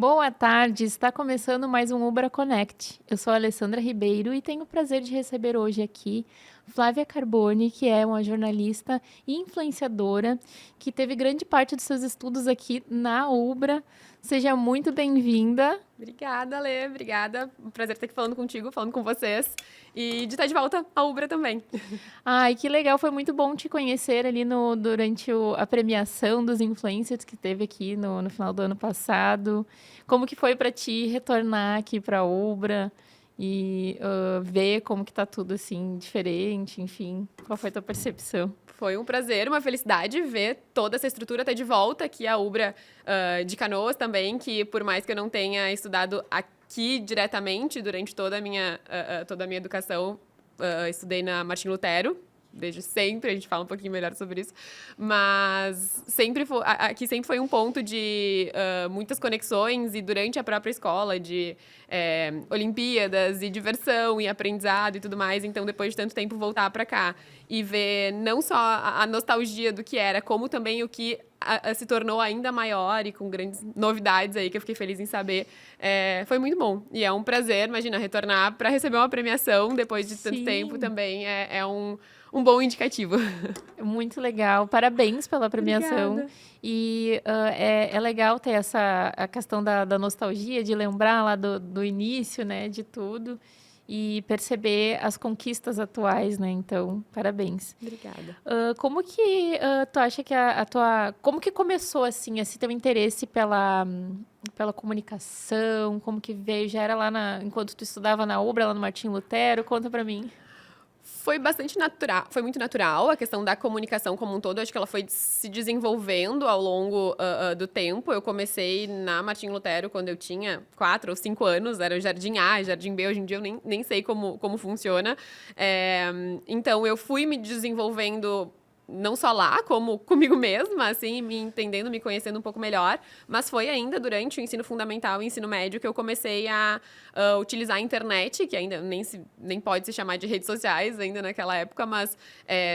Boa tarde, está começando mais um Ubra Connect. Eu sou a Alessandra Ribeiro e tenho o prazer de receber hoje aqui Flávia Carboni, que é uma jornalista e influenciadora que teve grande parte dos seus estudos aqui na Ubra. Seja muito bem-vinda. Obrigada, Lê. Obrigada. Um prazer estar aqui falando contigo, falando com vocês. E de estar de volta à Ubra também. Ai, que legal, foi muito bom te conhecer ali durante a premiação dos influencers que teve aqui no final do ano passado. Como que foi para ti retornar aqui para a Ubra e ver como que tá tudo assim diferente, enfim, qual foi a tua percepção? Foi um prazer, uma felicidade ver toda essa estrutura estar de volta aqui à Ubra de Canoas também, que por mais que eu não tenha estudado aqui diretamente durante toda a minha educação, estudei na Martim Lutero, desde sempre, a gente fala um pouquinho melhor sobre isso, mas aqui sempre foi um ponto de muitas conexões e durante a própria escola, de Olimpíadas e diversão e aprendizado e tudo mais, então depois de tanto tempo voltar para cá e ver não só a nostalgia do que era, como também o que se tornou ainda maior e com grandes novidades aí que eu fiquei feliz em saber. Foi muito bom. E é um prazer, imagina, retornar para receber uma premiação depois de tanto tempo Sim. também é um bom indicativo. Muito legal, parabéns pela premiação. Obrigada. E é legal ter a questão da nostalgia, de lembrar lá do início, né, de tudo, e perceber as conquistas atuais, né? Então, parabéns. Obrigada. Como que tu acha que como que começou, assim, esse teu interesse pela comunicação? Como que veio? Já era lá enquanto tu estudava na Ubra, lá no Martim Lutero? Conta pra mim. Foi bastante natural, foi muito natural a questão da comunicação como um todo. Acho que ela foi se desenvolvendo ao longo do tempo. Eu comecei na Martim Lutero quando eu tinha 4 ou 5 anos, era o Jardim A, Jardim B. Hoje em dia eu nem sei como funciona. Então eu fui me desenvolvendo não só lá, como comigo mesma, assim, me entendendo, me conhecendo um pouco melhor, mas foi ainda durante o ensino fundamental e ensino médio que eu comecei a utilizar a internet, que ainda nem pode se chamar de redes sociais ainda naquela época, mas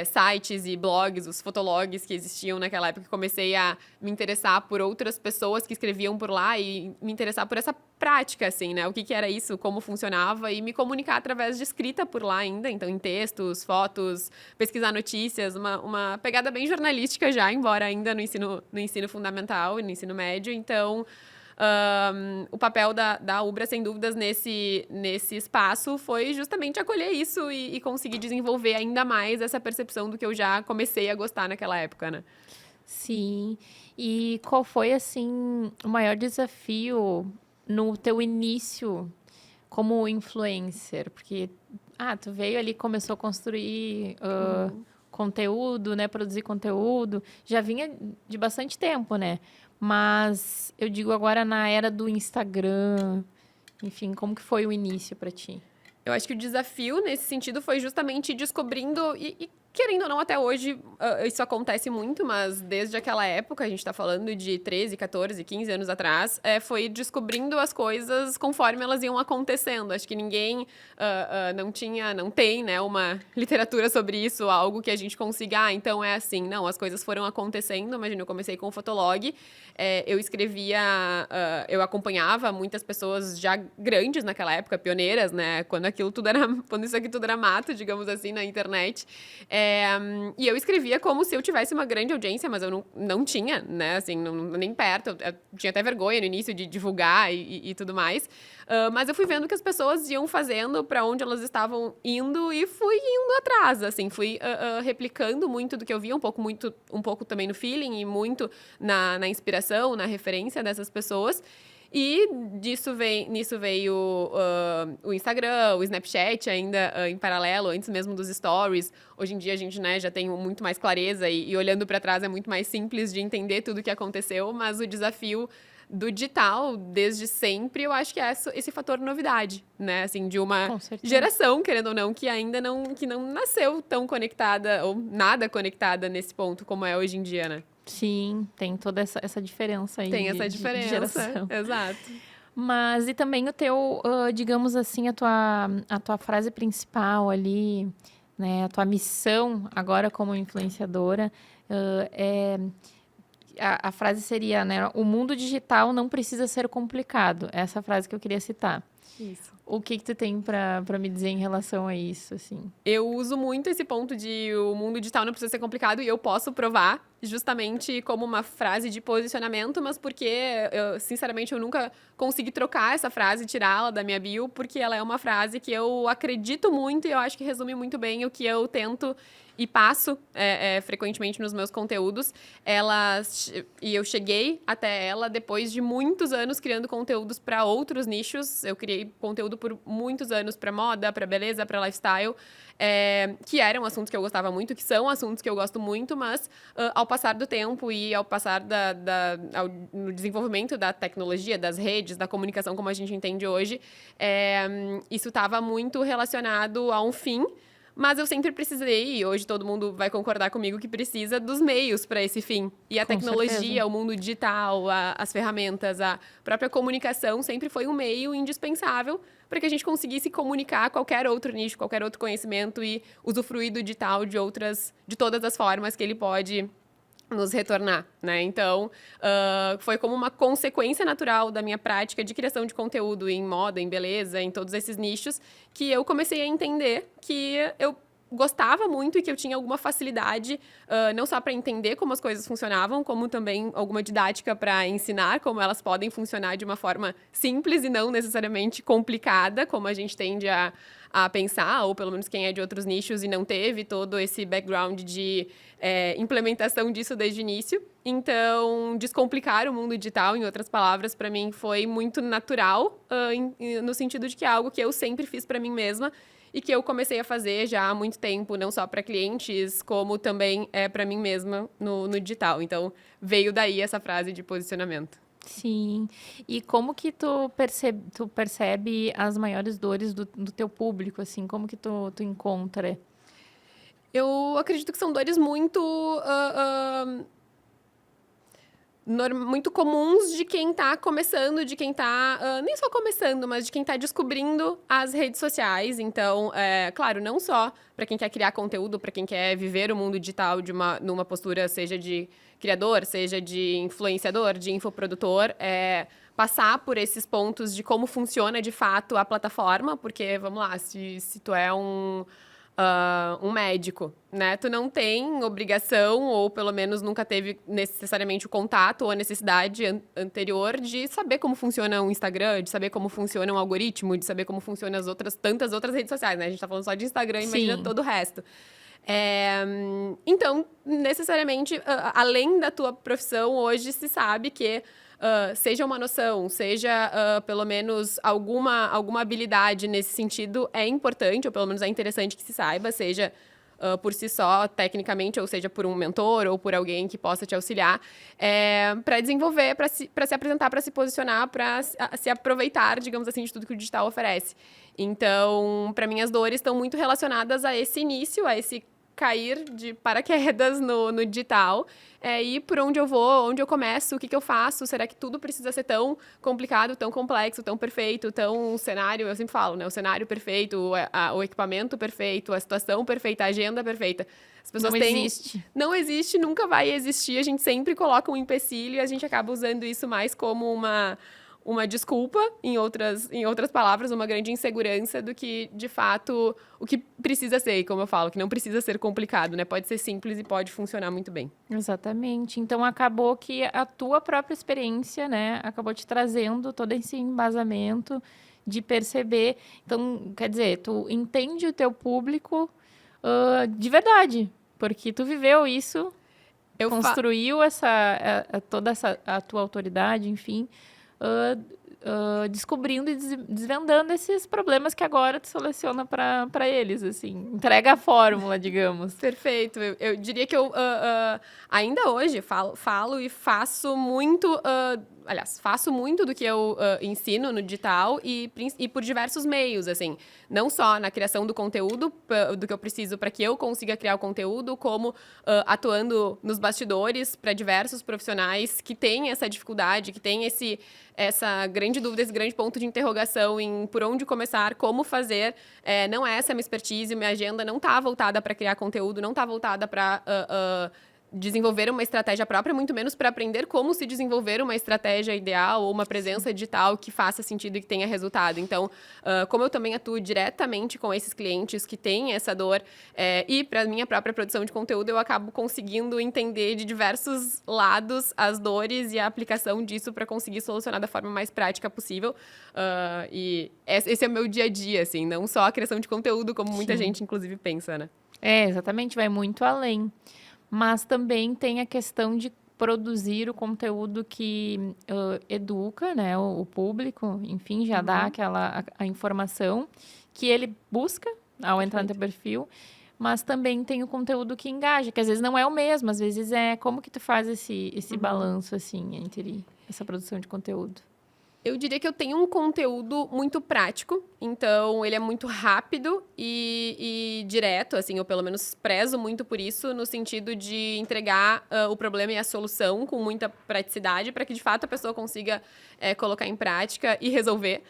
sites e blogs, os fotologs que existiam naquela época, comecei a me interessar por outras pessoas que escreviam por lá e me interessar por essa prática, assim, né? O que era isso, como funcionava e me comunicar através de escrita por lá ainda, então em textos, fotos, pesquisar notícias, uma pegada bem jornalística já, embora ainda no ensino fundamental e no ensino médio, então o papel da Ubra, sem dúvidas, nesse espaço foi justamente acolher isso e conseguir desenvolver ainda mais essa percepção do que eu já comecei a gostar naquela época, né? Sim. E qual foi, assim, o maior desafio no teu início como influencer? Porque, tu veio ali, começou a construir conteúdo, né? Produzir conteúdo. Já vinha de bastante tempo, né? Mas eu digo agora na era do Instagram. Enfim, como que foi o início para ti? Eu acho que o desafio nesse sentido foi justamente ir descobrindo e querendo ou não, até hoje isso acontece muito, mas desde aquela época, a gente tá falando de 13, 14, 15 anos atrás, foi ir descobrindo as coisas conforme elas iam acontecendo. Acho que ninguém não tem, né, uma literatura sobre isso, algo que a gente consiga, então é assim. Não, as coisas foram acontecendo. Imagina, eu comecei com o Fotolog, eu escrevia, eu acompanhava muitas pessoas já grandes naquela época, pioneiras, né, quando isso aqui tudo era mato, digamos assim, na internet. E eu escrevia como se eu tivesse uma grande audiência, mas eu não tinha, né, assim, nem perto. Eu tinha até vergonha no início de divulgar e tudo mais. Mas eu fui vendo que as pessoas iam fazendo para onde elas estavam indo e fui indo atrás, assim, fui replicando muito do que eu via, um pouco também no feeling e muito na inspiração, na referência dessas pessoas. E nisso veio o Instagram, o Snapchat ainda em paralelo, antes mesmo dos stories. Hoje em dia a gente, né, já tem muito mais clareza e olhando para trás é muito mais simples de entender tudo o que aconteceu, mas o desafio do digital, desde sempre, eu acho que é esse fator novidade, né? Assim, de uma Com certeza. geração, querendo ou não, que ainda não nasceu tão conectada ou nada conectada nesse ponto como é hoje em dia, né? Sim, tem toda essa diferença aí Tem essa de diferença, geração. exato. Mas e também o teu, digamos assim, a tua frase principal ali, né? A tua missão agora como influenciadora, é a frase seria, né? O mundo digital não precisa ser complicado. Essa frase que eu queria citar. Isso. O que tu tem pra me dizer em relação a isso, assim? Eu uso muito esse ponto de o mundo digital não precisa ser complicado e eu posso provar justamente como uma frase de posicionamento, mas porque, sinceramente, eu nunca consegui trocar essa frase e tirá-la da minha bio, porque ela é uma frase que eu acredito muito e eu acho que resume muito bem o que eu tento e passo frequentemente nos meus conteúdos. E eu cheguei até ela depois de muitos anos criando conteúdos para outros nichos. Eu criei conteúdo por muitos anos para moda, para beleza, para lifestyle, que eram assuntos que eu gostava muito, que são assuntos que eu gosto muito, mas ao passar do tempo e ao passar no desenvolvimento da tecnologia, das redes, da comunicação como a gente entende hoje, isso estava muito relacionado a um fim. Mas eu sempre precisei, e hoje todo mundo vai concordar comigo, que precisa dos meios para esse fim. E a tecnologia, o mundo digital, as ferramentas, a própria comunicação sempre foi um meio indispensável para que a gente conseguisse comunicar qualquer outro nicho, qualquer outro conhecimento e usufruir do digital de todas as formas que ele pode nos retornar, né? Então, foi como uma consequência natural da minha prática de criação de conteúdo em moda, em beleza, em todos esses nichos, que eu comecei a entender que eu gostava muito e que eu tinha alguma facilidade, não só para entender como as coisas funcionavam, como também alguma didática para ensinar como elas podem funcionar de uma forma simples e não necessariamente complicada, como a gente tende a pensar, ou pelo menos quem é de outros nichos e não teve todo esse background de implementação disso desde o início. Então, descomplicar o mundo digital, em outras palavras, para mim foi muito natural, no sentido de que é algo que eu sempre fiz para mim mesma e que eu comecei a fazer já há muito tempo, não só para clientes, como também para mim mesma no digital. Então, veio daí essa frase de posicionamento. Sim. E como que tu percebe as maiores dores do teu público, assim? Como que tu encontra? Eu acredito que são dores muito muito comuns de quem está começando, de quem está nem só começando, mas de quem está descobrindo as redes sociais. Então, claro, não só para quem quer criar conteúdo, para quem quer viver o mundo digital numa postura, seja de criador, seja de influenciador, de infoprodutor, passar por esses pontos de como funciona de fato a plataforma, porque, vamos lá, se tu é um médico, né? Tu não tem obrigação, ou pelo menos nunca teve necessariamente o contato ou a necessidade anterior de saber como funciona um Instagram, de saber como funciona um algoritmo, de saber como funcionam tantas outras redes sociais, né? A gente tá falando só de Instagram, imagina todo o resto. Então, necessariamente, além da tua profissão, hoje se sabe que seja uma noção, seja pelo menos alguma habilidade nesse sentido é importante, ou pelo menos é interessante que se saiba, seja por si só, tecnicamente, ou seja por um mentor ou por alguém que possa te auxiliar, para desenvolver, para se apresentar, para se posicionar, para se aproveitar, digamos assim, de tudo que o digital oferece. Então, para mim, as dores estão muito relacionadas a esse início, a esse cair de paraquedas no digital, e por onde eu vou, onde eu começo, o que eu faço, será que tudo precisa ser tão complicado, tão complexo, tão perfeito, tão cenário, eu sempre falo, né, o cenário perfeito, o equipamento perfeito, a situação perfeita, a agenda perfeita. As pessoas não existe, nunca vai existir, a gente sempre coloca um empecilho e a gente acaba usando isso mais como uma desculpa, em outras palavras, uma grande insegurança do que, de fato, o que precisa ser. E como eu falo, que não precisa ser complicado, né? Pode ser simples e pode funcionar muito bem. Exatamente. Então, acabou que a tua própria experiência, né? Acabou te trazendo todo esse embasamento de perceber. Então, quer dizer, tu entende o teu público de verdade. Porque tu viveu isso, construiu toda a tua autoridade, enfim... descobrindo e desvendando esses problemas que agora tu seleciona para eles, assim. Entrega a fórmula, digamos. Perfeito. Eu diria que eu ainda hoje falo e faço muito... aliás, faço muito do que eu ensino no digital e por diversos meios, assim. Não só na criação do conteúdo, do que eu preciso para que eu consiga criar o conteúdo, como atuando nos bastidores para diversos profissionais que têm essa dificuldade, que têm essa grande dúvida, esse grande ponto de interrogação em por onde começar, como fazer. Não é essa a minha expertise, minha agenda não está voltada para criar conteúdo, não está voltada para... desenvolver uma estratégia própria, muito menos para aprender como se desenvolver uma estratégia ideal ou uma presença digital que faça sentido e que tenha resultado. Então, como eu também atuo diretamente com esses clientes que têm essa dor e para minha própria produção de conteúdo, eu acabo conseguindo entender de diversos lados as dores e a aplicação disso para conseguir solucionar da forma mais prática possível. E esse é o meu dia a dia, assim, não só a criação de conteúdo, como muita gente, inclusive, pensa, né? Exatamente, vai muito além. Mas também tem a questão de produzir o conteúdo que educa, né, o público, enfim, já dá a informação que ele busca ao entrar no teu perfil, mas também tem o conteúdo que engaja, que às vezes não é o mesmo, às vezes é como que tu faz esse balanço, assim, entre essa produção de conteúdo. Eu diria que eu tenho um conteúdo muito prático, então ele é muito rápido e direto, assim, eu pelo menos prezo muito por isso, no sentido de entregar o problema e a solução com muita praticidade, para que de fato a pessoa consiga colocar em prática e resolver.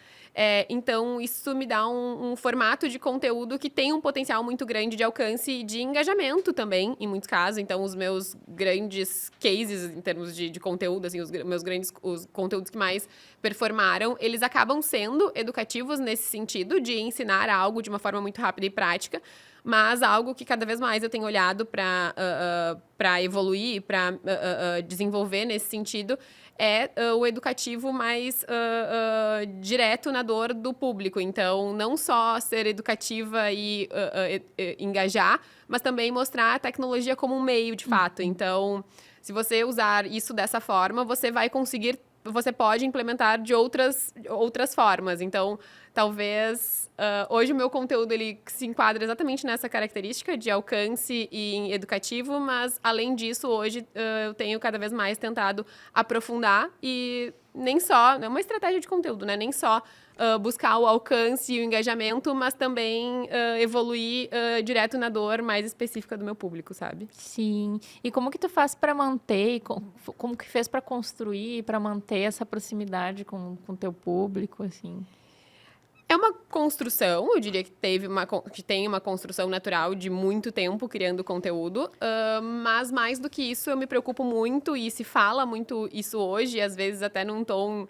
Então, isso me dá um formato de conteúdo que tem um potencial muito grande de alcance e de engajamento também, em muitos casos. Então, os meus grandes cases em termos de conteúdo, assim, os conteúdos que mais performaram, eles acabam sendo educativos nesse sentido, de ensinar algo de uma forma muito rápida e prática, mas algo que cada vez mais eu tenho olhado para evoluir, para desenvolver nesse sentido, o educativo mais direto na dor do público. Então, não só ser educativa e engajar, mas também mostrar a tecnologia como um meio, de fato. Então, se você usar isso dessa forma, você pode implementar de outras formas. Então, talvez hoje o meu conteúdo ele se enquadra exatamente nessa característica de alcance e educativo, mas além disso, hoje eu tenho cada vez mais tentado aprofundar e nem só, é uma estratégia de conteúdo, né? Nem só buscar o alcance e o engajamento, mas também evoluir direto na dor mais específica do meu público, sabe? Sim. E como que tu faz para manter, como que fez para construir, para manter essa proximidade com o teu público, assim? É uma construção, eu diria que tem uma construção natural de muito tempo criando conteúdo, mas mais do que isso, eu me preocupo muito e se fala muito isso hoje, às vezes até num tom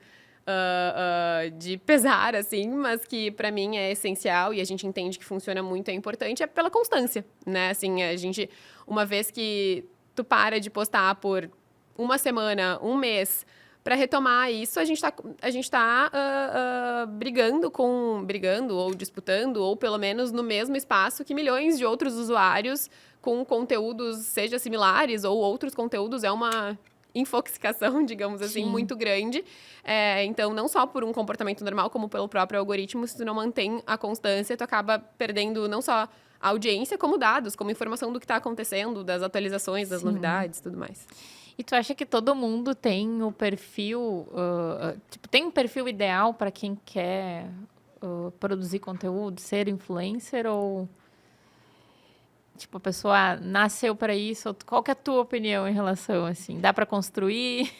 de pesar, assim, mas que pra mim é essencial e a gente entende que funciona muito, é importante, é pela constância, né? Assim, uma vez que tu para de postar por uma semana, um mês, para retomar isso, a gente tá brigando ou disputando, ou pelo menos no mesmo espaço que milhões de outros usuários com conteúdos, seja similares ou outros conteúdos. É uma infoxicação, digamos assim, Sim. muito grande. Então, não só por um comportamento normal, como pelo próprio algoritmo, se tu não mantém a constância, tu acaba perdendo não só a audiência, como dados, como informação do que está acontecendo, das atualizações, das novidades e tudo mais. E tu acha que todo mundo tem o perfil, tem um perfil ideal para quem quer produzir conteúdo, ser influencer ou tipo a pessoa nasceu para isso? Qual que é a tua opinião em relação assim? Dá para construir?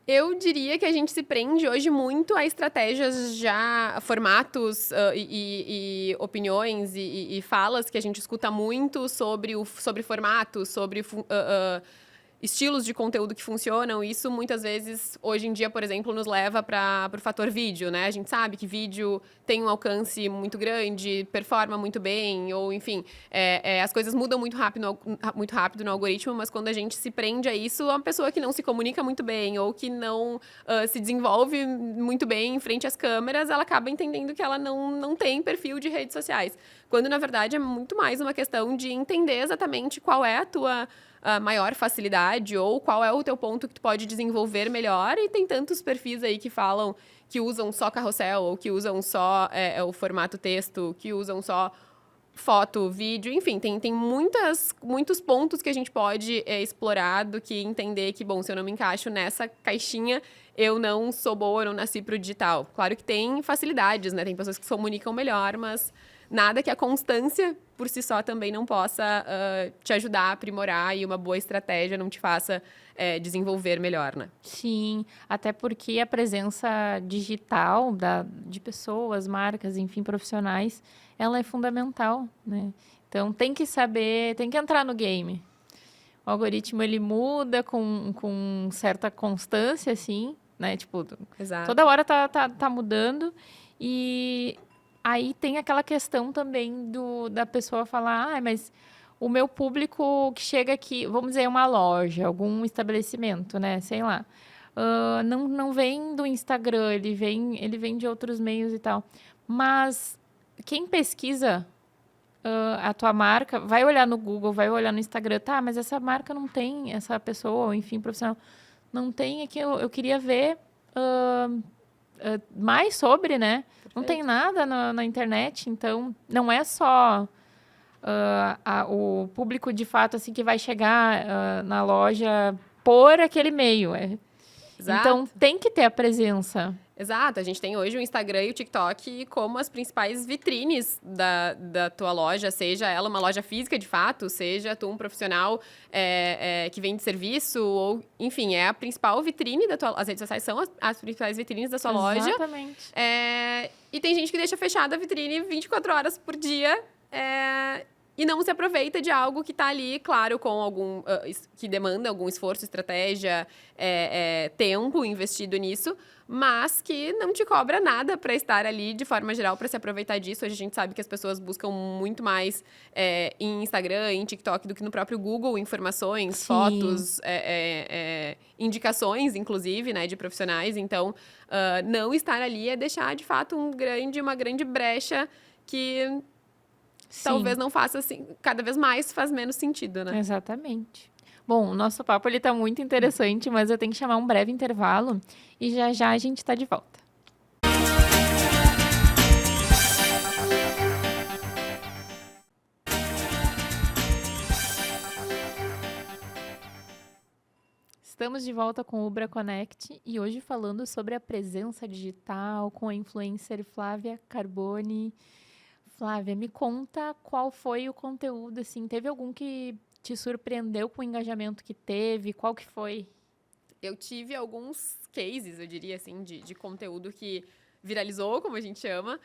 Eu diria que a gente se prende hoje muito a estratégias formatos e opiniões e falas que a gente escuta muito sobre formatos, sobre estilos de conteúdo que funcionam. Isso, muitas vezes, hoje em dia, por exemplo, nos leva para o fator vídeo, né? A gente sabe que vídeo tem um alcance muito grande, performa muito bem, ou, enfim, as coisas mudam muito rápido no algoritmo, mas quando a gente se prende a isso, uma pessoa que não se comunica muito bem ou que não se desenvolve muito bem em frente às câmeras, ela acaba entendendo que ela não tem perfil de redes sociais. Quando, na verdade, é muito mais uma questão de entender exatamente qual é a tua maior facilidade ou qual é o teu ponto que tu pode desenvolver melhor. E tem tantos perfis aí que falam que usam só carrossel ou que usam só o formato texto, que usam só foto, vídeo, enfim, tem muitos pontos que a gente pode explorar do que entender que, bom, se eu não me encaixo nessa caixinha, eu não sou boa, eu não nasci pro digital. Claro que tem facilidades, né? Tem pessoas que se comunicam melhor, mas nada que a constância por si só também não possa te ajudar a aprimorar e uma boa estratégia não te faça desenvolver melhor, né? Sim, até porque a presença digital de pessoas, marcas, enfim, profissionais, ela é fundamental, né? Então tem que saber, tem que entrar no game. o algoritmo ele muda com certa constância, assim, né? Tipo, Exato. toda hora tá mudando. E aí tem aquela questão também da pessoa falar, mas o meu público que chega aqui, vamos dizer, uma loja, algum estabelecimento, né? Sei lá. Não vem do Instagram, ele vem de outros meios e tal. Mas quem pesquisa a tua marca, vai olhar no Google, vai olhar no Instagram, tá, mas essa marca não tem, essa pessoa, ou enfim, profissional, não tem, é que eu queria ver mais sobre, né? Não tem nada na internet, então não é só o público de fato assim que vai chegar na loja por aquele meio. Então Exato. tem que ter a presença. Exato, a gente tem hoje o Instagram e o TikTok como as principais vitrines da tua loja, seja ela uma loja física de fato, seja tu um profissional que vende serviço, ou enfim, é a principal vitrine da tua. As redes sociais são as principais vitrines da sua loja. Exatamente. E tem gente que deixa fechada a vitrine 24 horas por dia. E não se aproveita de algo que está ali, claro, com algum que demanda algum esforço, estratégia, tempo investido nisso, mas que não te cobra nada para estar ali de forma geral para se aproveitar disso. Hoje a gente sabe que as pessoas buscam muito mais em Instagram, em TikTok do que no próprio Google, informações, Sim. fotos, indicações, inclusive, né, de profissionais. Então, não estar ali é deixar de fato uma grande brecha que talvez não faça assim, cada vez mais faz menos sentido, né? Exatamente. Bom, o nosso papo ele tá muito interessante, mas eu tenho que chamar um breve intervalo e já já a gente está de volta. Estamos de volta com o Ubra Connect e hoje falando sobre a presença digital com a influencer Flávia Carboni. Flávia, me conta qual foi o conteúdo, assim, teve algum que te surpreendeu com o engajamento que teve? Qual que foi? Eu tive alguns cases, eu diria assim, de conteúdo que viralizou, como a gente chama,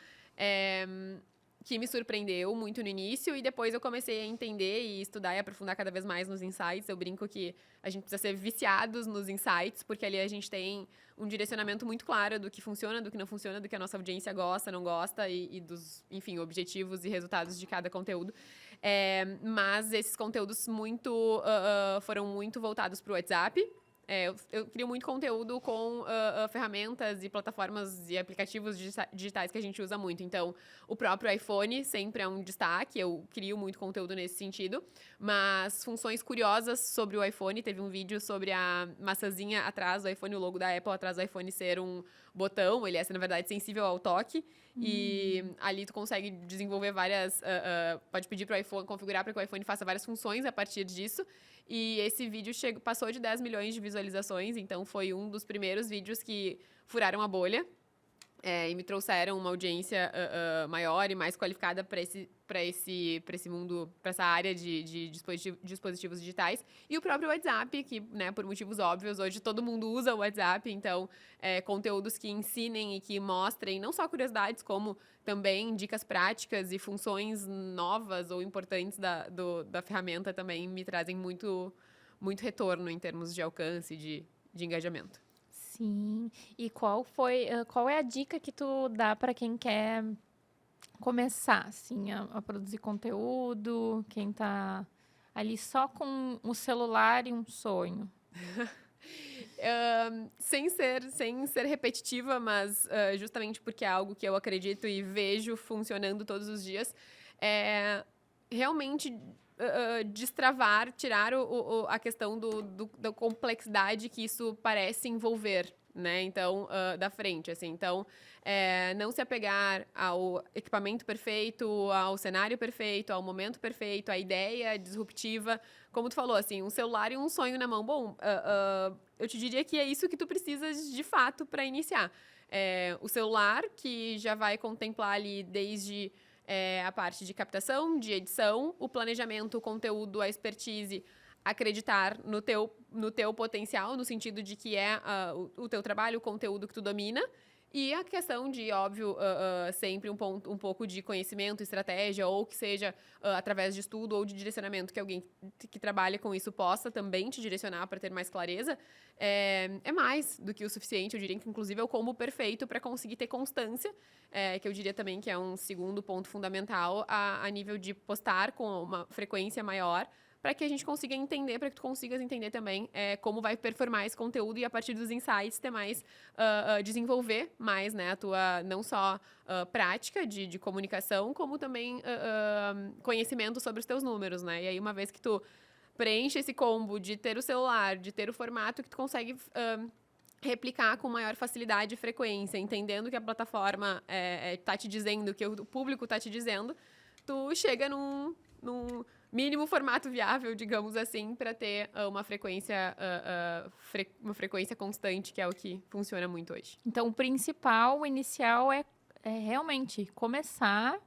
que me surpreendeu muito no início e depois eu comecei a entender e estudar e aprofundar cada vez mais nos insights. Eu brinco que a gente precisa ser viciados nos insights, porque ali a gente tem um direcionamento muito claro do que funciona, do que não funciona, do que a nossa audiência gosta, não gosta e dos, enfim, objetivos e resultados de cada conteúdo. Mas esses conteúdos foram muito voltados para o WhatsApp. Eu crio muito conteúdo com ferramentas e plataformas e aplicativos digitais que a gente usa muito. Então, o próprio iPhone sempre é um destaque. Eu crio muito conteúdo nesse sentido. Mas funções curiosas sobre o iPhone. Teve um vídeo sobre a maçãzinha atrás do iPhone, o logo da Apple atrás do iPhone ser um botão. Ele é, na verdade, sensível ao toque. E ali tu consegue desenvolver várias... pode pedir para o iPhone, configurar para que o iPhone faça várias funções a partir disso. E esse vídeo passou de 10 milhões de visualizações, então foi um dos primeiros vídeos que furaram a bolha e me trouxeram uma audiência maior e mais qualificada para esse mundo, para essa área de dispositivos digitais. E o próprio WhatsApp, que, né, por motivos óbvios, hoje todo mundo usa o WhatsApp, então conteúdos que ensinem e que mostrem não só curiosidades, como também dicas práticas e funções novas ou importantes da ferramenta também me trazem muito, muito retorno em termos de alcance, de engajamento. Sim. E qual é a dica que tu dá para quem quer começar, assim, a produzir conteúdo, quem tá ali só com o celular e um sonho? Sem ser repetitiva, mas justamente porque é algo que eu acredito e vejo funcionando todos os dias, realmente destravar, tirar a questão da complexidade que isso parece envolver, né? Então, da frente, assim. Então, não se apegar ao equipamento perfeito, ao cenário perfeito, ao momento perfeito, à ideia disruptiva. Como tu falou, assim, um celular e um sonho na mão. Bom, eu te diria que é isso que tu precisas de fato para iniciar. O celular, que já vai contemplar ali desde a parte de captação, de edição, o planejamento, o conteúdo, a expertise, acreditar no teu potencial, no sentido de que é o teu trabalho, o conteúdo que tu domina, E a questão de, óbvio, sempre um pouco de conhecimento, estratégia, ou que seja através de estudo ou de direcionamento, que alguém que trabalha com isso possa também te direcionar para ter mais clareza, é mais do que o suficiente. Eu diria que, inclusive, é o combo perfeito para conseguir ter constância, que eu diria também que é um segundo ponto fundamental a nível de postar com uma frequência maior, para que a gente consiga entender, para que tu consigas entender também como vai performar esse conteúdo e a partir dos insights ter mais, desenvolver mais, né, a tua, não só prática de comunicação, como também conhecimento sobre os teus números, né? E aí, uma vez que tu preenche esse combo de ter o celular, de ter o formato que tu consegue replicar com maior facilidade e frequência, entendendo que a plataforma tá te dizendo, que o público tá te dizendo, tu chega num mínimo formato viável, digamos assim, para ter uma frequência constante, que é o que funciona muito hoje. Então, o principal, o inicial é realmente começar,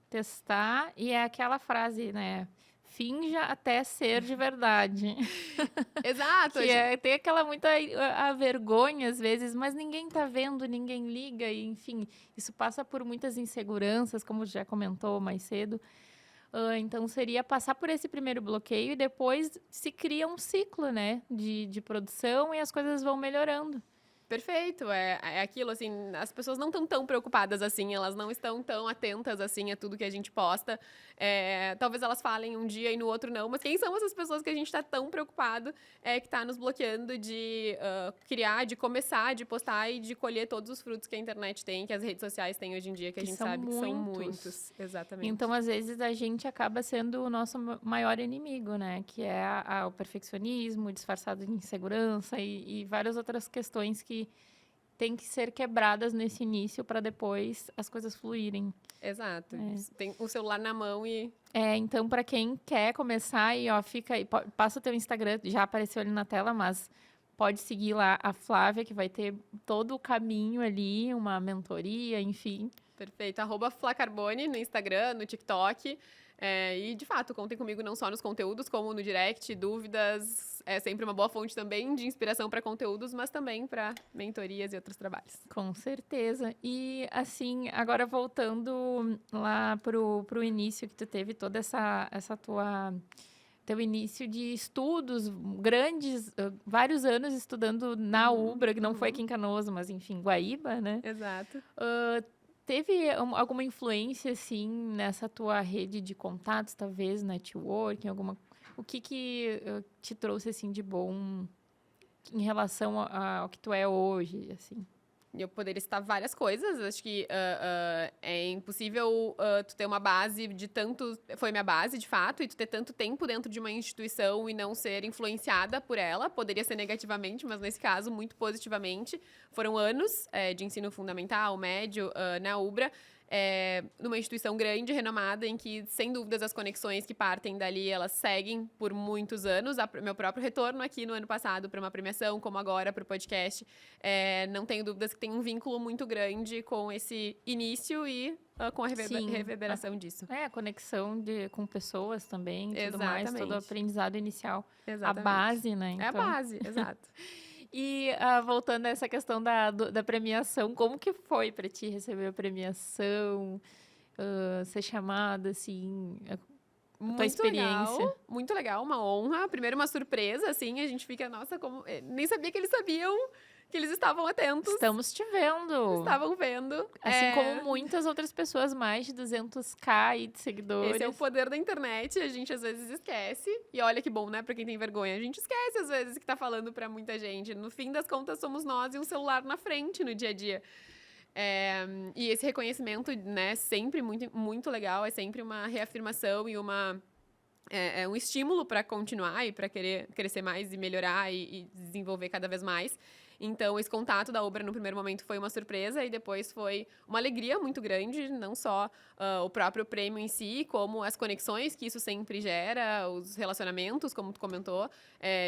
testar, e é aquela frase, né? Finja até ser de verdade. Exato. Que tem aquela muita a vergonha, às vezes, mas ninguém tá vendo, ninguém liga, e enfim, isso passa por muitas inseguranças, como já comentou mais cedo. Então, seria passar por esse primeiro bloqueio e depois se cria um ciclo, né, de produção e as coisas vão melhorando. Perfeito, é aquilo, assim, as pessoas não estão tão preocupadas assim, elas não estão tão atentas, assim, a tudo que a gente posta. Talvez elas falem um dia e no outro não, mas quem são essas pessoas que a gente está tão preocupado que está nos bloqueando de criar, de começar, de postar e de colher todos os frutos que a internet tem, que as redes sociais têm hoje em dia, que a gente sabe que são muitos. Exatamente. Então, às vezes, a gente acaba sendo o nosso maior inimigo, né? Que é o perfeccionismo, disfarçado de insegurança e várias outras questões que tem que ser quebradas nesse início para depois as coisas fluírem. Exato. Tem o celular na mão e... Então, para quem quer começar, fica aí, passa o teu Instagram, já apareceu ali na tela, mas pode seguir lá a Flávia, que vai ter todo o caminho ali, uma mentoria, enfim. Perfeito. @flacarbone no Instagram, no TikTok. E, de fato, contem comigo não só nos conteúdos, como no direct, dúvidas. É sempre uma boa fonte também de inspiração para conteúdos, mas também para mentorias e outros trabalhos. Com certeza. E, assim, agora voltando lá pro início que tu teve toda essa teu início de estudos grandes, vários anos estudando na Ubra, que não foi aqui em Canoas, mas, enfim, Guaíba, né? Exato. Teve alguma influência, assim, nessa tua rede de contatos, talvez, networking, o que te trouxe, assim, de bom em relação ao que tu é hoje, assim? Eu poderia citar várias coisas. Acho que é impossível tu ter uma base de tanto... Foi minha base, de fato, e tu ter tanto tempo dentro de uma instituição e não ser influenciada por ela. Poderia ser negativamente, mas nesse caso, muito positivamente. Foram anos de ensino fundamental, médio, na Ubra. Numa instituição grande, renomada, em que, sem dúvidas, as conexões que partem dali, elas seguem por muitos anos. Meu próprio retorno aqui no ano passado para uma premiação, como agora para o podcast, não tenho dúvidas que tem um vínculo muito grande com esse início e com a reverberação disso. A conexão com pessoas também, tudo Exatamente. mais, todo o aprendizado inicial. Exatamente. A base, né? Então... É a base, exato. E voltando a essa questão da premiação, como que foi para ti receber a premiação, ser chamada, assim, tua experiência? Legal, muito legal, uma honra. Primeiro uma surpresa, assim, a gente fica, nossa, como... Nem sabia que eles sabiam, que eles estavam atentos. Estamos te vendo. Estavam vendo. Assim como muitas outras pessoas, mais de 200k de seguidores. Esse é o poder da internet, a gente às vezes esquece. E olha que bom, né, pra quem tem vergonha. A gente esquece às vezes que tá falando pra muita gente. No fim das contas, somos nós e um celular na frente no dia a dia. E esse reconhecimento, né, sempre muito, muito legal. É sempre uma reafirmação e um estímulo para continuar e para querer crescer mais e melhorar e desenvolver cada vez mais. Então, esse contato da Ubra no primeiro momento foi uma surpresa e depois foi uma alegria muito grande, não só o próprio prêmio em si, como as conexões que isso sempre gera, os relacionamentos, como tu comentou,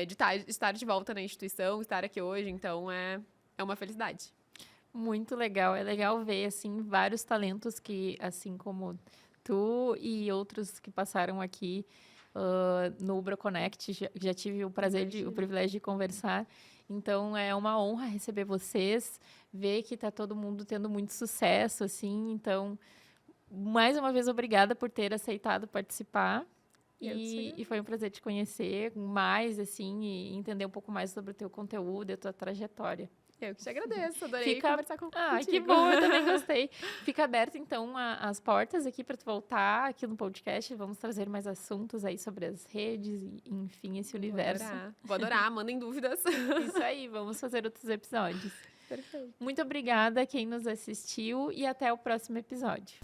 de estar de volta na instituição, estar aqui hoje. Então, é uma felicidade. Muito legal. É legal ver, assim, vários talentos que, assim como tu e outros que passaram aqui no Ubra Connect, já tive o privilégio de conversar. Então, é uma honra receber vocês, ver que tá todo mundo tendo muito sucesso, assim. Então, mais uma vez, obrigada por ter aceitado participar. E foi um prazer te conhecer mais, assim, e entender um pouco mais sobre o teu conteúdo e a tua trajetória. Eu que te agradeço, adorei conversar contigo. Que bom, eu também gostei. Fica aberto, então, as portas aqui para tu voltar aqui no podcast. Vamos trazer mais assuntos aí sobre as redes e, enfim, esse universo. Vou adorar, mandem dúvidas. Isso aí, vamos fazer outros episódios. Perfeito. Muito obrigada a quem nos assistiu e até o próximo episódio.